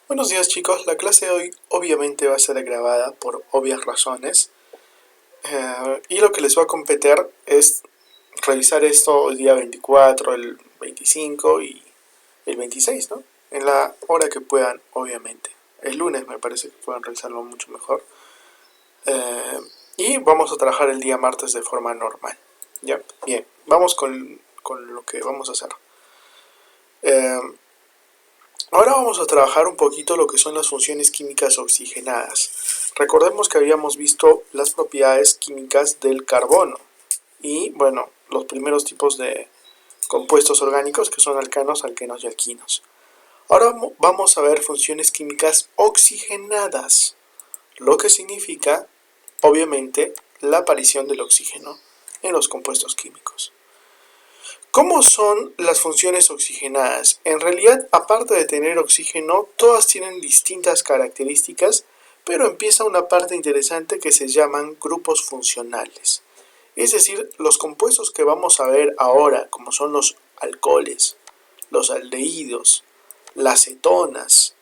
Buenos días chicos, la clase de hoy obviamente va a ser grabada por obvias razones y lo que les va a competir es revisar esto el día 24, el 25 y el 26, ¿no? En la hora que puedan, obviamente. El lunes me parece que puedan realizarlo mucho mejor. Eh, y vamos a trabajar el día martes de forma normal. ¿Ya? Bien, vamos con lo que vamos a hacer. Eh, Ahora vamos a trabajar un poquito lo que son las funciones químicas oxigenadas. Recordemos que habíamos visto las propiedades químicas del carbono y, bueno, los primeros tipos de compuestos orgánicos que son alcanos, alquenos y alquinos. Ahora vamos a ver funciones químicas oxigenadas, lo que significa, obviamente, la aparición del oxígeno en los compuestos químicos. ¿Cómo son las funciones oxigenadas? En realidad, aparte de tener oxígeno, todas tienen distintas características, pero empieza una parte interesante que se llaman grupos funcionales. Es decir, los compuestos que vamos a ver ahora, como son los alcoholes, los aldehídos, las cetonas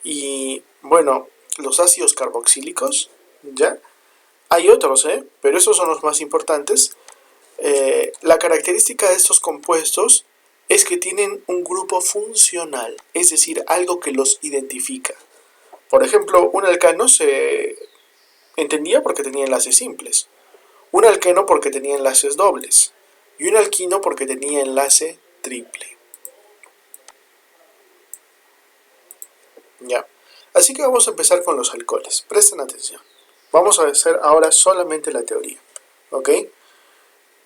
y, bueno, los ácidos carboxílicos, ¿ya? Hay otros, pero esos son los más importantes. La característica de estos compuestos es que tienen un grupo funcional, es decir, algo que los identifica. Por ejemplo, un alcano se entendía porque tenía enlaces simples, un alqueno porque tenía enlaces dobles y un alquino porque tenía enlace triple. Ya. Así que vamos a empezar con los alcoholes. Presten atención. Vamos a hacer ahora solamente la teoría. ¿Ok?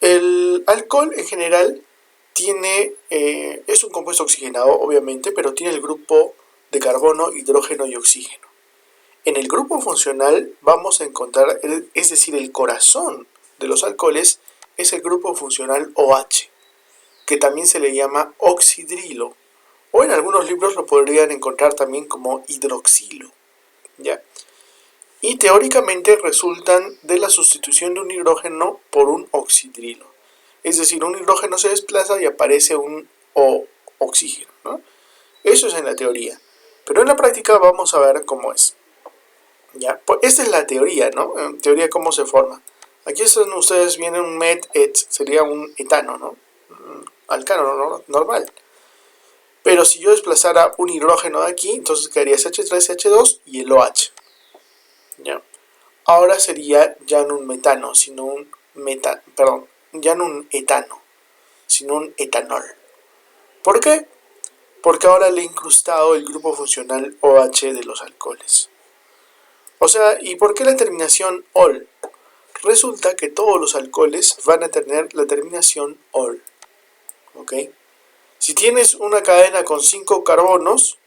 El alcohol en general es un compuesto oxigenado, obviamente, pero tiene el grupo de carbono, hidrógeno y oxígeno. En el grupo funcional vamos a encontrar, es decir, el corazón de los alcoholes es el grupo funcional OH, que también se le llama oxidrilo, o en algunos libros lo podrían encontrar también como hidroxilo, ¿ya? Y teóricamente resultan de la sustitución de un hidrógeno por un oxidrilo. Es decir, un hidrógeno se desplaza y aparece un oxígeno, ¿no? Eso es en la teoría. Pero en la práctica vamos a ver cómo es. ¿Ya? Pues esta es la teoría, ¿no? En teoría, ¿cómo se forma? Aquí están ustedes vienen un met-et, sería un etano, ¿no? Alcano, ¿no? Normal. Pero si yo desplazara un hidrógeno de aquí, entonces quedaría CH3CH2 y el OH. ¿Ya? Ahora sería ya no un metano, sino un ya no un etano, sino un etanol. ¿Por qué? Porque ahora le he incrustado el grupo funcional OH de los alcoholes. O sea, ¿y por qué la terminación ol? Resulta que todos los alcoholes van a tener la terminación ol. ¿Ok? Si tienes una cadena con 5 carbonos,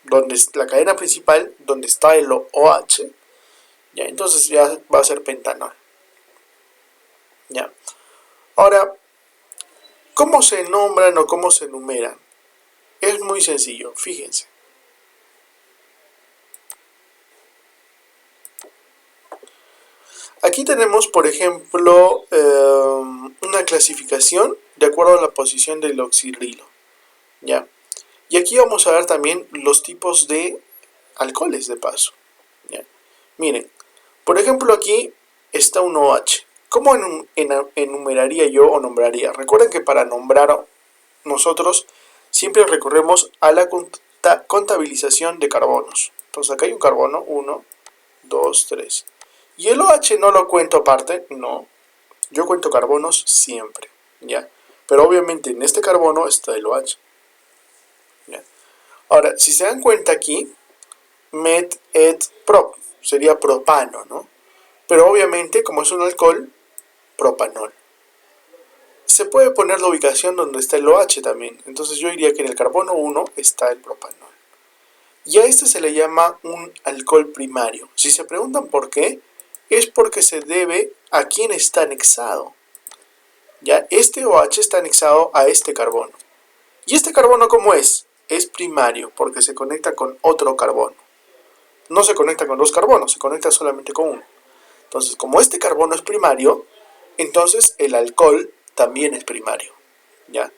donde la cadena principal, donde está el OH, ya, entonces ya va a ser pentanol. Ya. Ahora, ¿cómo se nombran o cómo se enumeran? Es muy sencillo, fíjense. Aquí tenemos, por ejemplo, una clasificación de acuerdo a la posición del oxidrilo. ¿Ya? Y aquí vamos a ver también los tipos de alcoholes de paso. ¿Ya? Miren, por ejemplo aquí está un OH. ¿Cómo enumeraría yo o nombraría? Recuerden que para nombrar nosotros siempre recurremos a la contabilización de carbonos. Entonces acá hay un carbono, 1, 2, 3. ¿Y el OH no lo cuento aparte? No. Yo cuento carbonos siempre. ¿Ya? Pero obviamente en este carbono está el OH. ¿Ya? Ahora, si se dan cuenta aquí, met, et, prop, sería propano, ¿no? Pero obviamente, como es un alcohol, propanol. Se puede poner la ubicación donde está el OH también. Entonces yo diría que en el carbono 1 está el propanol. Y a este se le llama un alcohol primario. Si se preguntan por qué, es porque se debe a quién está anexado. ¿Ya? Este OH está anexado a este carbono. ¿Y este carbono cómo es? Es primario porque se conecta con otro carbono. No se conecta con dos carbonos, se conecta solamente con uno. Entonces, como este carbono es primario, entonces el alcohol también es primario, ¿ya?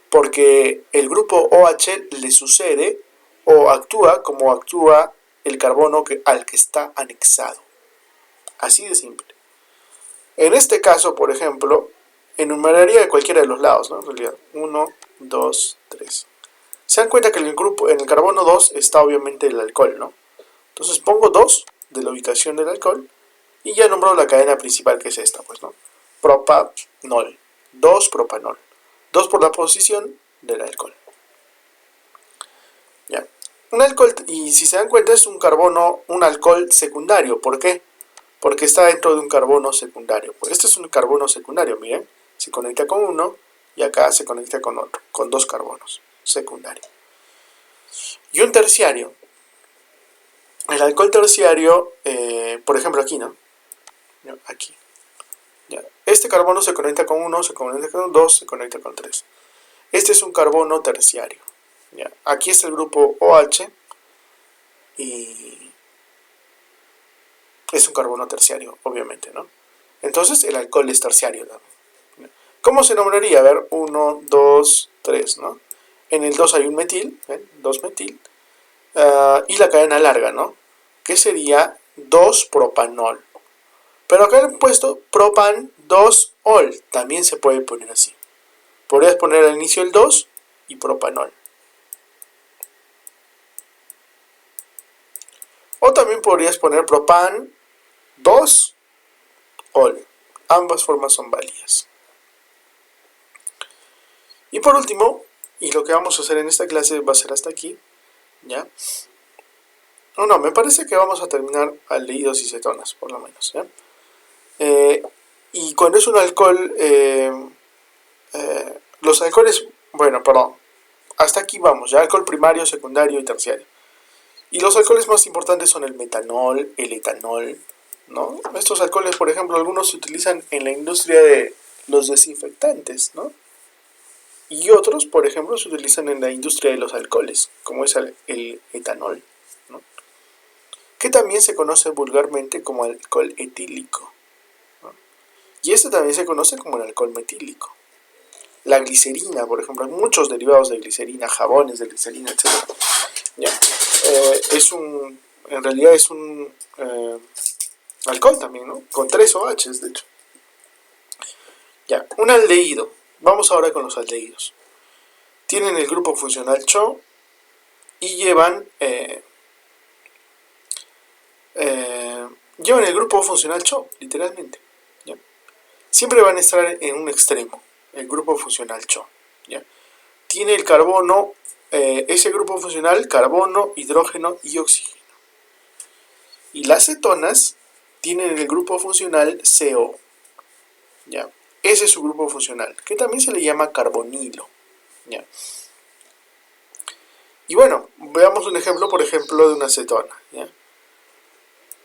Porque el grupo OH le sucede o actúa como actúa el carbono al que está anexado. Así de simple. En este caso, por ejemplo, enumeraría de cualquiera de los lados, ¿no? En realidad, 1, 2, 3. Se dan cuenta que en el carbono 2 está obviamente el alcohol, ¿no? Entonces pongo 2 de la ubicación del alcohol y ya nombro la cadena principal, que es esta, pues, ¿no? Propanol. 2 propanol. 2 por la posición del alcohol. Ya. Un alcohol, y si se dan cuenta, es un alcohol secundario. ¿Por qué? Porque está dentro de un carbono secundario. Pues este es un carbono secundario, miren. Se conecta con uno y acá se conecta con otro, con 2 carbonos secundarios. Y un terciario. El alcohol terciario, por ejemplo aquí, ¿no? Aquí. Ya. Este carbono se conecta con 1, se conecta con 2, se conecta con 3. Este es un carbono terciario. Ya. Aquí está el grupo OH y es un carbono terciario, obviamente, ¿no? Entonces el alcohol es terciario, ¿no? ¿Cómo se nombraría? A ver, 1, 2, 3, ¿no? En el 2 hay un metil, ¿ven? 2 metil. Y la cadena larga, ¿no? Que sería 2 propanol. Pero acá he puesto propan 2-ol. También se puede poner así. Podrías poner al inicio el 2 y propanol. O también podrías poner propan 2-ol. Ambas formas son válidas. Y por último, y lo que vamos a hacer en esta clase va a ser hasta aquí, ¿ya? No, me parece que vamos a terminar aldehídos y cetonas, por lo menos, ¿ya? Y cuando es un alcohol, los alcoholes, bueno, perdón, hasta aquí vamos, ya alcohol primario, secundario y terciario. Y los alcoholes más importantes son el metanol, el etanol, ¿no? Estos alcoholes, por ejemplo, algunos se utilizan en la industria de los desinfectantes, ¿no? Y otros, por ejemplo, se utilizan en la industria de los alcoholes, como es el etanol, ¿no? Que también se conoce vulgarmente como alcohol etílico, ¿no? Y este también se conoce como el alcohol metílico. La glicerina, por ejemplo, hay muchos derivados de glicerina, jabones de glicerina, etc. ¿Ya? En realidad es un alcohol también, ¿no? Con 3 OHs, de hecho. Ya, un aldehído. Vamos ahora con los aldehídos. Tienen el grupo funcional CHO y llevan el grupo funcional CHO, literalmente. ¿Ya? Siempre van a estar en un extremo, el grupo funcional CHO. ¿Ya? Tiene el carbono, ese grupo funcional, carbono, hidrógeno y oxígeno. Y las cetonas tienen el grupo funcional CO. ¿Ya? Ese es su grupo funcional, que también se le llama carbonilo. ¿Ya? Y bueno, veamos un ejemplo, por ejemplo, de una cetona. ¿Ya?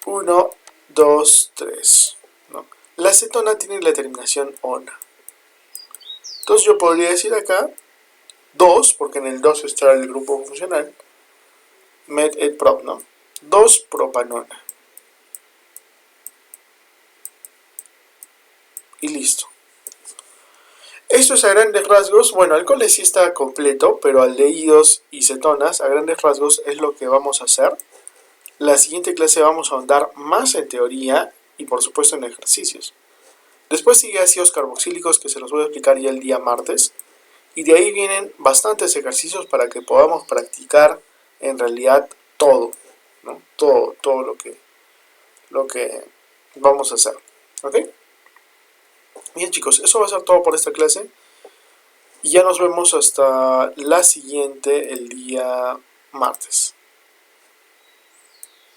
1, 2, 3. ¿No? La cetona tiene la terminación ona. Entonces yo podría decir acá 2, porque en el 2 está el grupo funcional, met et prop, ¿no? 2 propanona. Y listo. Esto es a grandes rasgos, bueno, alcoholes sí está completo, pero aldehídos y cetonas a grandes rasgos es lo que vamos a hacer. La siguiente clase vamos a ahondar más en teoría y por supuesto en ejercicios. Después sigue ácidos carboxílicos que se los voy a explicar ya el día martes. Y de ahí vienen bastantes ejercicios para que podamos practicar en realidad todo, ¿no? Todo lo que vamos a hacer. ¿Ok? Bien chicos, eso va a ser todo por esta clase. Y ya nos vemos hasta la siguiente, el día martes.